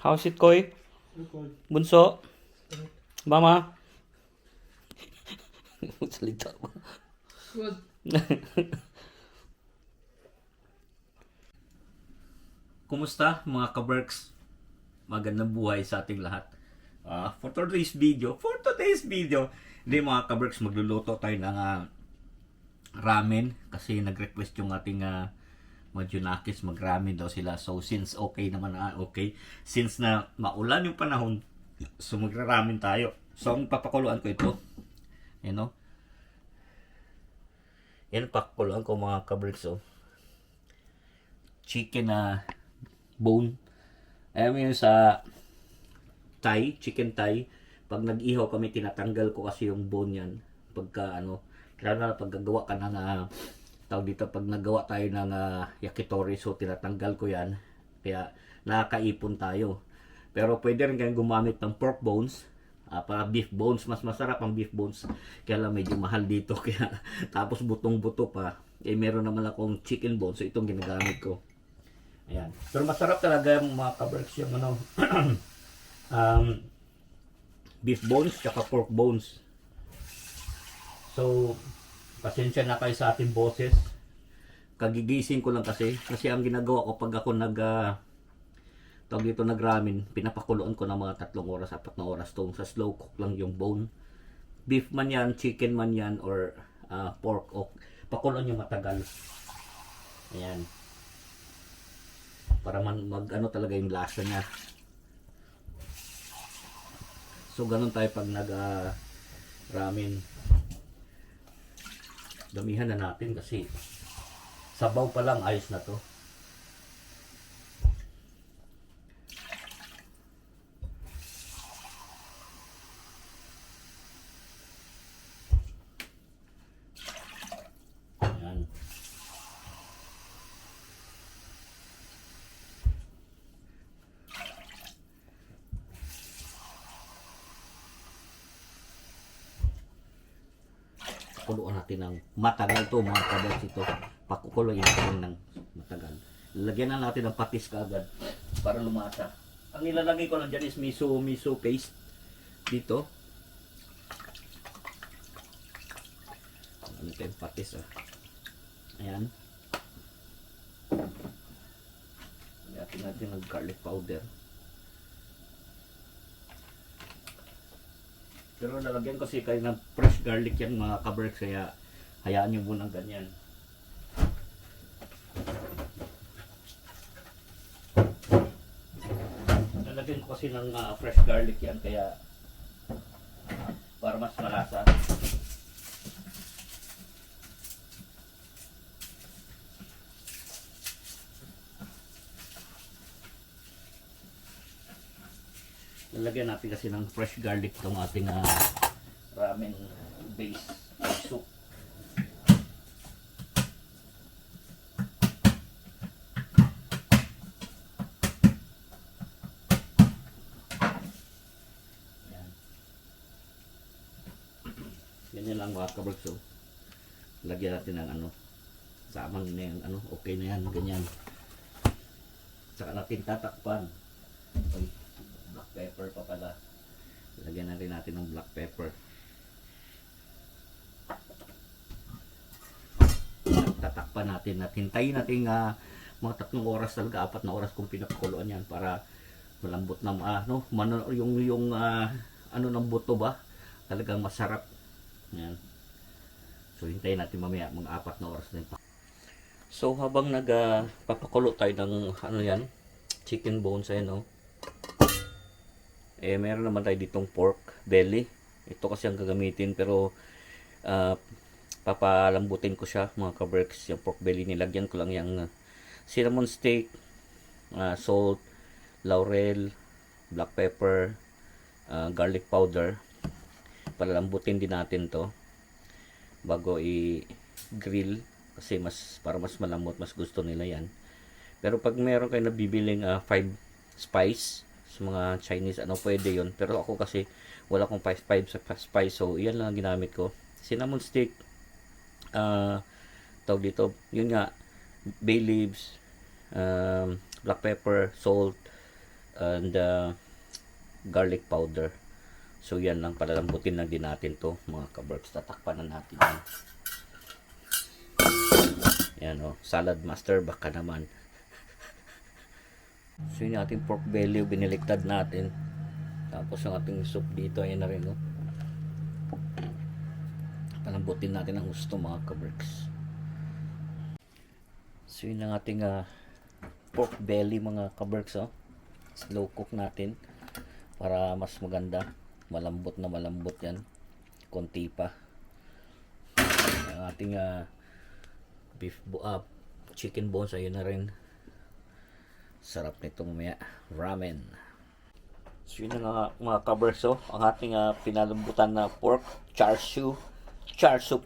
How's it, Koy? Record. Bunso? Mama? Salita ba? Good. Kumusta mga ka-Berks? Magandang buhay sa ating lahat. For today's video, hindi mga ka-Berks, magluluto tayo ng ramen kasi nag-request yung ating mga Junakis mag-ramen daw sila. So since okay naman since na maulan yung panahon, so magra-ramen tayo. So ang papakuluan ko ito, you know, yan pakuluan ko mga ka-Berks. So chicken bone. Alam mo yun sa chicken thigh, pag nag-ihaw kami, tinatanggal ko kasi yung bone yan. Pagka lalo na pag gagawa ka ng tawag dito, pag nagawa tayo ng yakitori, so tinatanggal ko yan. Kaya nakakaipon tayo. Pero pwede rin kayong gumamit ng pork bones, para beef bones. Mas masarap ang beef bones. Kaya lang medyo mahal dito. Kaya, tapos butong-buto pa. Meron naman akong chicken bones, so itong ginagamit ko. Ayan. Pero masarap talaga yung mga ka-Berks, yung beef bones tsaka pork bones. So, pasensya na kayo sa ating boses. Kagigising ko lang kasi ang ginagawa ko pag ako nagramen, pinapakuloan ko ng mga 3 oras, 4 na oras to. Sa slow cook lang yung bone. Beef man yan, chicken man yan, or pork, o pakuloan yung matagal. Ayan. Para talaga yung lasa niya. So ganun tayo pag ramen. Damihan na natin kasi sabaw pa lang ayos na to. Ayan. Pakuluan natin ng matagal to mga ka-Berks. Ito pakukuluin natin ng matagal. Lagyan na natin ng patis kaagad para lumasa. Ang nilalagay ko lang dyan is miso paste dito. Ano ito yung patis ayan. Lagyan natin ng garlic powder. Pero nalagyan kasi kayo ng fresh garlic yan mga ka-Berks, kaya hayaan nyo muna ganyan. Nalagyan ko kasi ng fresh garlic yan, kaya para mas malasa. Nalagyan natin kasi ng fresh garlic itong ating ramen base soup. Yan. Ganyan lang mga ka-Berks. Lagyan natin ng samang na yan, okay na yan, ganyan. Saka natin tatakpan. Black pepper pa pala. Lagyan na rin natin ng black pepper. Tatakpan natin at hintayin natin mga 3 oras talaga, 4 na oras kung pinakuluan yan para malambot na yung ng buto ba talagang masarap. Yan. So hintayin natin mamaya mga 4 na oras din. So habang papakulo tayo ng yan, chicken bones meron naman tayo ditong pork belly. Ito kasi ang gagamitin, pero papalambutin ko siya mga ka-Berks. Yung pork belly, nilagyan ko lang yung cinnamon stick, salt, laurel, black pepper, garlic powder. Palambutin din natin to bago i-grill kasi para mas malambot, mas gusto nila yan. Pero pag meron kayo nabibiling 5 spice sa mga Chinese, pwede yun. Pero ako kasi wala akong 5 spice, so yan lang ang ginamit ko. Cinnamon stick, tawag dito, yun nga, bay leaves, black pepper, salt, and garlic powder. So yan lang, palalambutin lang din natin to mga kaberks. Tatakpan na natin yan. Yan o, salad master baka naman. So yung ating pork belly biniliktad natin. Tapos yung ating soup dito, ayan na rin o. Palambutin natin ang gusto mga kaberks. So yun ang ating pork belly mga kaberks o. Slow cook natin para mas maganda. Malambot na malambot yan. Konti pa. Ang ating chicken bones, ayun na rin. Sarap nitong maya ramen. So yun na mga kaberks o. Ang ating pinalambutan na pork, char siu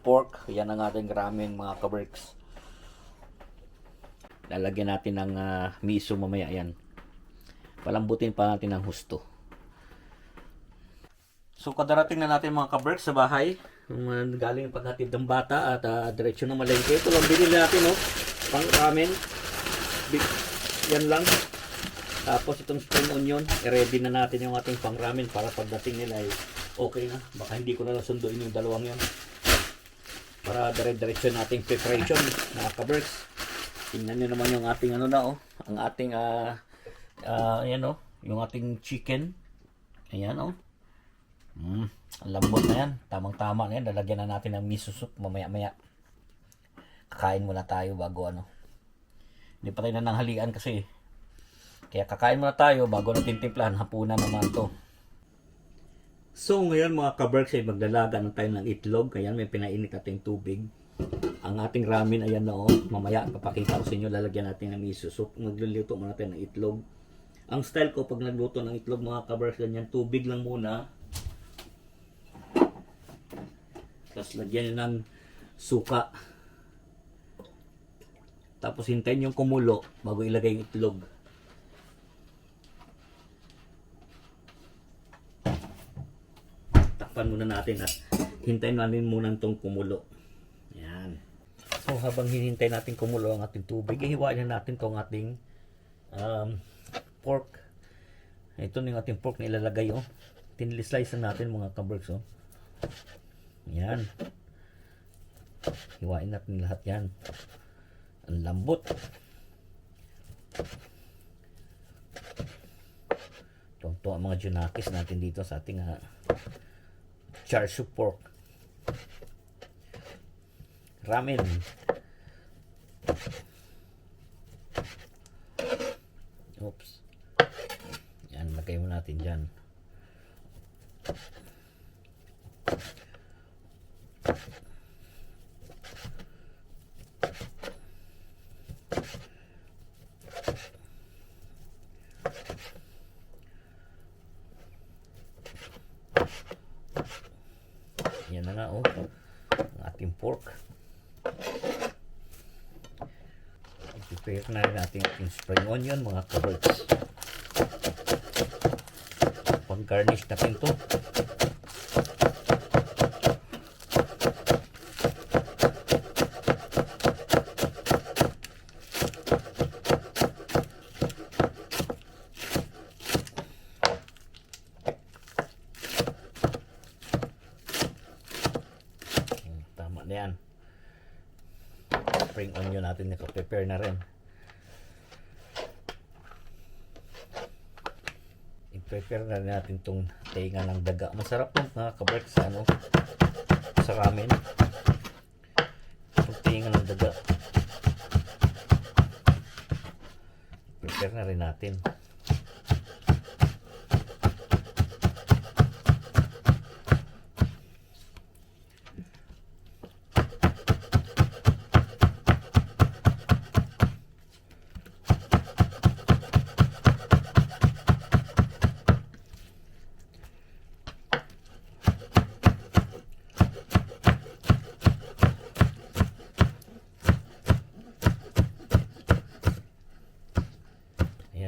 pork. Yan ang ating ramen mga kaberks. Lalagyan natin ng miso mamaya yan. Palambutin pa natin ng husto. So kadarating na natin mga kaberks sa bahay. Galing paghatid ng bata at diretsyo ng malengke. Ito lang binili natin pang ramen. Yan lang. Tapos itong spring onion, i-ready na natin yung ating pang ramen para pagdating nila ay okay na. Baka hindi ko na lang sunduin yung dalawang yan. Para dire-diretso nating preparation mga kaberks. Tingnan nyo naman yung ating ang ating ayan yung ating chicken. Ayan ang lambot na yan. Tamang-tama na yan. Lalagyan na natin ng miso soup mamaya-maya. Kakain muna tayo bago Hindi pa tayo nananghalian kasi. Kaya kakain muna tayo bago natin timplahan. Hapunan naman to. So ngayon mga kaberks ay maglalaga na tayo ng itlog. Ayan, may pinainit natin tubig. Ang ating ramen ayan na mamaya papakita ko sa inyo. Lalagyan natin ng miso soup. Magluluto muna tayo ng itlog. Ang style ko pag nagluto ng itlog mga kaberks, ganyan, tubig lang muna. Tapos lagyan nyo ng suka. Tapos hintayin yung kumulo bago ilagay yung itlog. Takpan muna natin at hintayin natin muna itong kumulo. Yan. So habang hinihintay natin kumulo ang ating tubig, ihiwain na natin itong ating pork. Ito na yung ating pork na ilalagay Tinili-slice na natin mga kaberks Yan. Hiwain natin lahat yan. Ang lambot. Ito ang mga junakis natin dito sa ating char siu pork. Ramen. Oops. Yan, lagay mo natin dyan. Yan na nga ang ating pork. Prepare na rin natin ating spring onion mga kaberks. Pang garnish natin to. Tama na yan. Spring onion natin naka-prepare na rin. I-prepare na natin itong tainga ng daga. Masarap ng mga kaberks sa ramen. Itong tainga ng daga. Prepare na rin natin.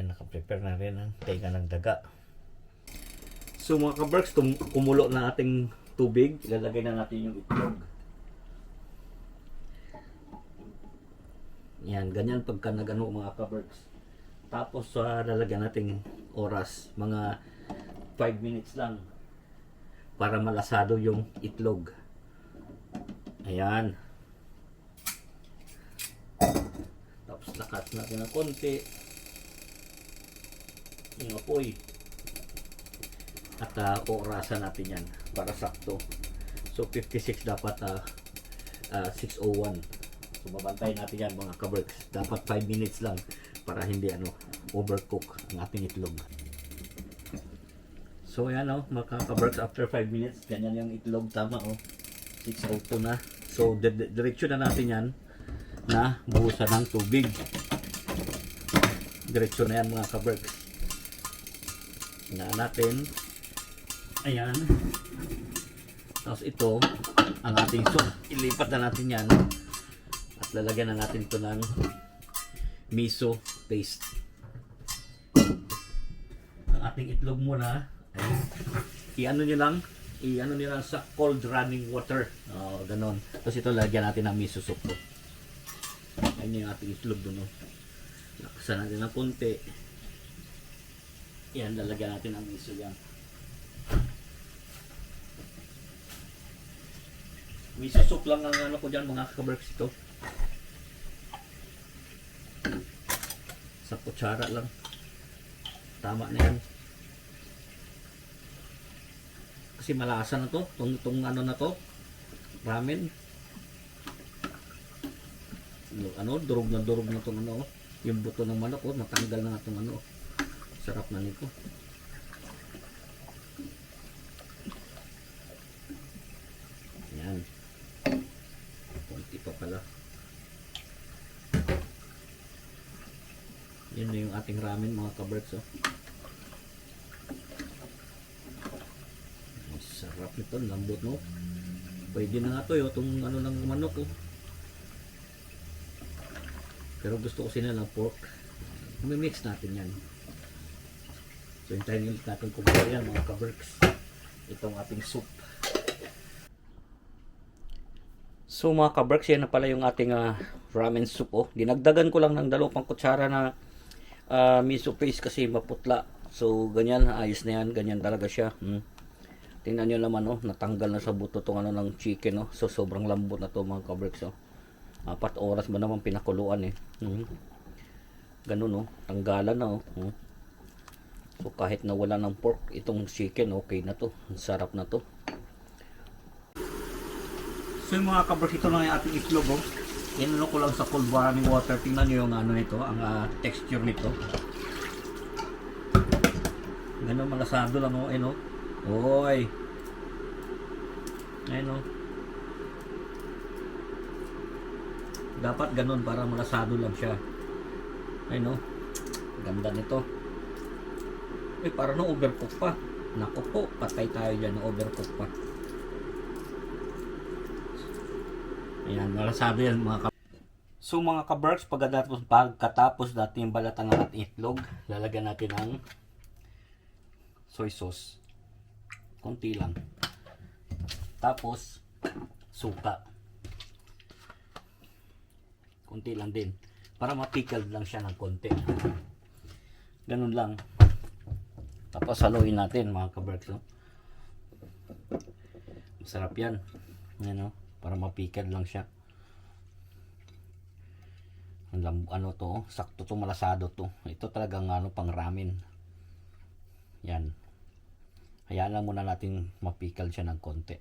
Naka-prepare na rin ang tainga ng daga. So mga kaberks, kumulo na ating tubig. Ilalagay na natin yung itlog. Yan, ganyan pagka nagano mga kaberks. Tapos lalagyan natin oras, mga 5 minutes lang para malasado yung itlog. Ayan. Tapos lakas natin ng konti yung apoy. At orasan natin yan para sakto. So 56 dapat 6:01. So babantay natin yan mga kaberks. Dapat 5 minutes lang para hindi overcook ang ating itlog. So ayan mga kaberks, after 5 minutes ganyan yung itlog, tama 6:02 na. So diretso na natin yan na buhusan ng tubig. Diretso na yan mga kaberks. Hinaan natin. Ayan. Tapos ito ang ating soup. Ilipat na natin yan at lalagyan na natin ito ng miso paste. Ang ating itlog muna ay i-ano nyo lang sa cold running water. Ganon. Tapos ito lagyan natin ng miso soup po. Ayan yung ating itlog doon. Lakasan natin ng konti. Yan, lalagyan natin ng miso yan. Miso soup lang ang ko dyan mga kaberks ito. Sa kutsara lang. Tama na yan. Kasi malasa na to. Itong na to. Ramen. Durog na itong yung buto ng manok. Matanggal na itong sarap na nito. Yan. Kunti pa pala. Yan na yung ating ramen mga kaberks. Sarap nito, lambot no. Pwede na nga to itong ng manok Pero gusto ko sila ng pork. Mimix natin yan. So hintayin natin kung yan mga kaberks. Itong ating soup. So mga kaberks, yan na pala yung ating ramen soup. Dinagdagan ko lang ng 2 kutsara na miso paste kasi maputla. So ganyan, ayos na yan. Ganyan talaga siya. Tingnan nyo naman natanggal na sa buto itong ng chicken. So sobrang lambot na to mga kaberks. 4 oras ba naman pinakuluan ganun tanggalan na So kahit na wala ng pork itong chicken, okay na to. Ang sarap na to. So yung mga kaberks, ito na yung ating itlog. Inano ko lang sa cold running water. Tingnan nyo yung nito, ang texture nito. Ganun, malasado lang Oy. Ayun dapat ganun para malasado lang siya. Ayun ganda nito. Para overcook pa. Naku po, patay tayo dyan, overcook pa. Ayan, malasado yan mga So mga kaberks, pagkatapos natin yung balatan ng ating itlog, lalagyan natin ng soy sauce. Konti lang. Tapos suka. Konti lang din. Para mapickled lang siya ng konti. Ganun lang. Tapos haluin natin mga kaberks. Masarap yan. Para mapickled lang siya. Sakto to, malasado to. Ito talagang pang ramen. Yan. Hayaan lang muna natin mapikal siya ng konti.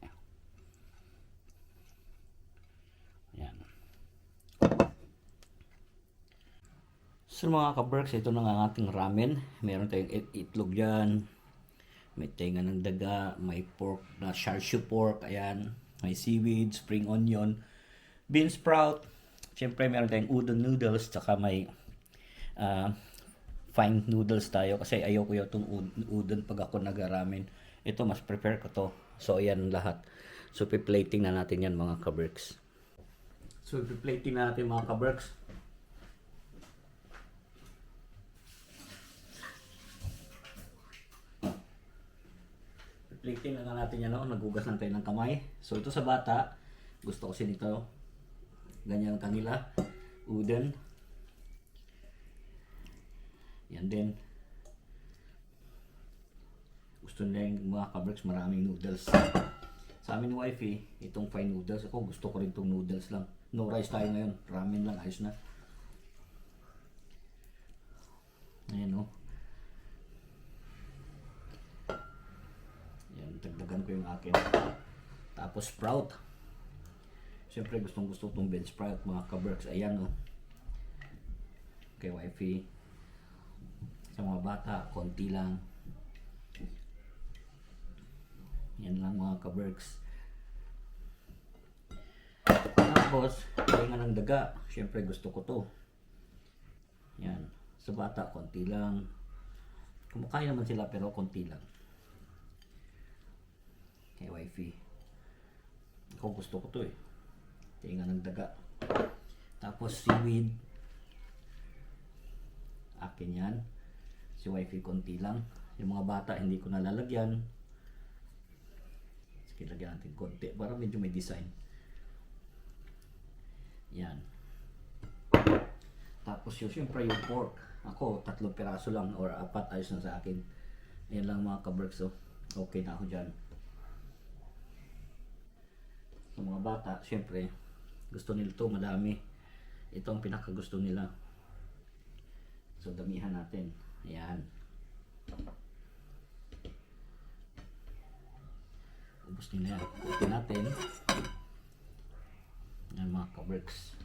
Yan. So mga kaberks, ito na ang ating ramen. Meron tayong itlog dyan. May tenga ng daga. May pork na char-siu pork. Ayan. May seaweed, spring onion, bean sprout. Siyempre meron tayong udon noodles. Tsaka may fine noodles tayo. Kasi ayoko yung udon pag ako nag-ramen. Ito mas prepare ko to. So ayan lahat. So piplating na natin yan mga kaberks. So piplating na natin mga kaberks. Piplating na natin yan. Nagugas lang tayo ng kamay. So ito sa bata. Gusto ko nito. Ganyan kanila. Udon. Yan din. Gusto nila yung mga kabricks maraming noodles. Sa amin wifey, itong fine noodles. Ako gusto ko rin itong noodles lang. No rice tayo ngayon. Ramen lang, ayos na. Ayan o. Yan, dagdagan ko yung akin. Tapos sprout. Siyempre gustong gusto itong Ben Sprout mga kabricks. Ayan o. Kay wifey. Sa mga bata, konti lang. Yan lang mga kaberks. Tapos, kaya nga ng daga. Siyempre gusto ko to. Yan. Sa bata, konti lang. Kumakain naman sila pero konti lang. Kaya wifey. Ako gusto ko to eh. Kaya nga ng daga. Tapos seaweed. Akin yan. Si wifey konti lang. Yung mga bata hindi ko nalalagyan. Sige, lagyan natin konti para medyo may design. Yan. Tapos yun, syempre yung pork. Ako, 3 piraso lang or 4 ayos na sa akin. Yan lang mga kaberks. So, okay na ako dyan. Sa mga bata, syempre, gusto nila to madami. Ito ang pinakagusto nila. So, damihan natin. Ayan. Ubus nila yan. Kutin natin. Ayan mga kaberks.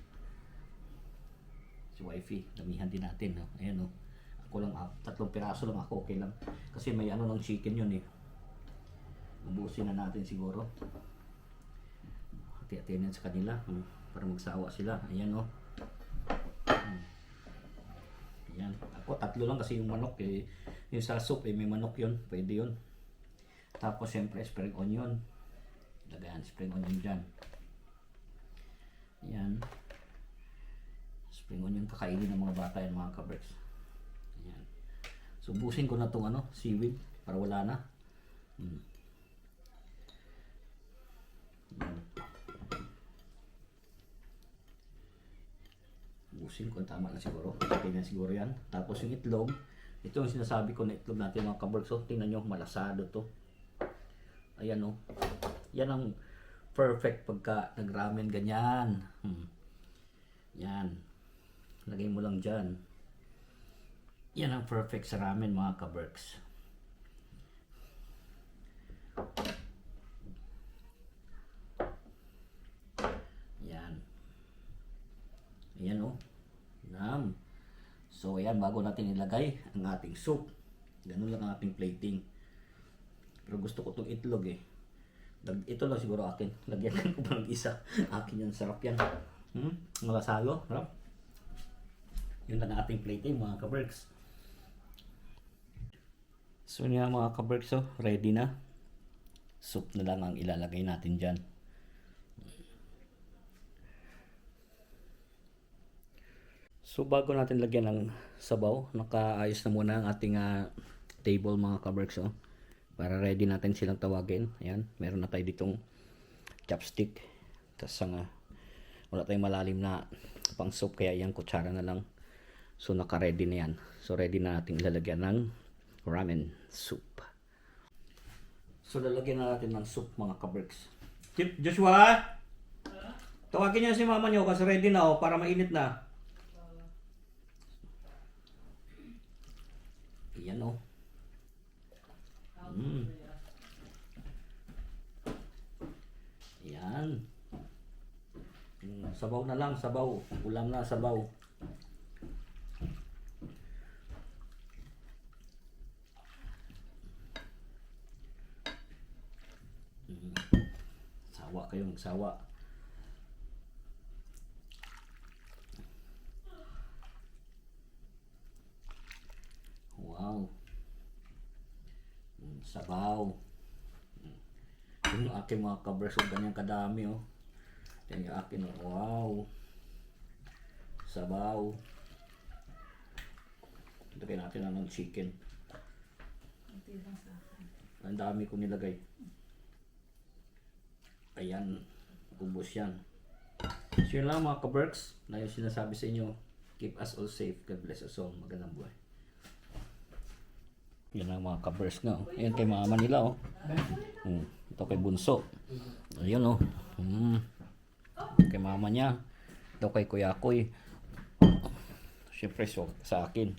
Si wifey, damihan din natin. No? Ayan o. Ako lang, 3 piraso lang ako. Okay lang. Kasi may ano ng chicken yun eh. Ubusin na natin siguro. Hati-hatiin yan sa kanila. Para magsawa sila. Ayan o. Ayan. Ako 3 lang kasi yung manok eh. Yung sa soup eh, may manok yun. Pwede yun. Tapos syempre spring onion. Lagayan spring onion dyan. Ayan. Spring onion kakainin ng mga bata yan mga kaberks. Ayan. So busin ko na itong seaweed para wala na. Ayan. Busin ko, tama na siguro. Okay na siguro yan. Tapos yung itlog. Ito yung sinasabi ko na itlog natin mga kaberks. So tingnan nyo, malasado to. Ayan o. Yan ang perfect pagka nagramen ganyan. Yan. Lagay mo lang dyan. Yan ang perfect sa ramen mga kaberks. Yan. Ayan o. Nam. So ayan, bago natin ilagay ang ating soup. Ganun lang ang ating plating. Pero gusto ko itong itlog eh. Ito lang siguro akin. Lagyan ko pa ng isa. Akin yan. Sarap yan. Malasado. Sarap. Yun lang ating plating mga kaberks. So yun nga mga kaberks. So, ready na. Soup na lang ang ilalagay natin dyan. So bago natin lagyan ng sabaw, nakaayos na muna ang ating table mga kaberks. Oh. Para ready natin silang tawagin. Ayan, meron na tayo ditong chopstick. Tapos wala tayong malalim na pang soup kaya yan kutsara na lang. So naka-ready na yan. So ready na natin lalagyan ng ramen soup. So lalagyan na natin ng soup mga kaberks. Joshua! Tawagin niyo si mama niyo kasi ready na para mainit na. Ayan o. Ayan. Sabaw na lang, sabaw. Ulam na, sabaw. Sawa kayo, magsawa. Wow. Sabaw. Yung aking mga kaberks, ganyan kadami oh. Yan yung akin oh. Wow. Sabaw. Lagay natin ng chicken. Ang dami kong nilagay. Ayan. Ubos yan. So yun lang mga kaberks na yung sinasabi sa inyo. Keep us all safe. God bless us all. Magandang buhay. Yan ang mga kabers nga. Oh. Yan kay mama nila. Oh. Ito kay Bunso. Ayun oh. Kay mama niya. Ito kay Kuya Koy. Siyempre so, sa akin.